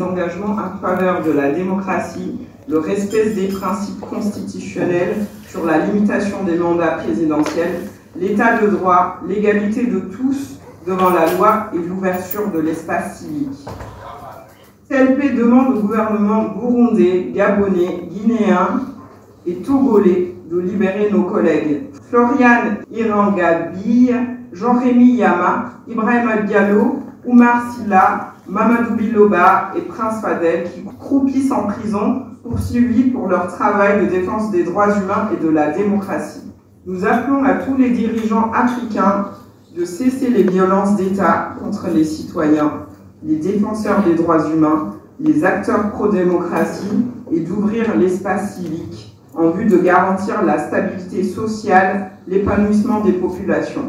engagements en faveur de la démocratie, le respect des principes constitutionnels sur la limitation des mandats présidentiels, l'état de droit, l'égalité de tous devant la loi et l'ouverture de l'espace civique. CLP demande au gouvernement burundais, gabonais, guinéen et togolais de libérer nos collègues Florian Irangabille, Jean-Rémy Yama, Ibrahima Diallo, Oumar Silla, Mamadou Biloba et Prince Fadel qui croupissent en prison poursuivis pour leur travail de défense des droits humains et de la démocratie. Nous appelons à tous les dirigeants africains de cesser les violences d'État contre les citoyens, les défenseurs des droits humains, les acteurs pro-démocratie et d'ouvrir l'espace civique en vue de garantir la stabilité sociale, l'épanouissement des populations.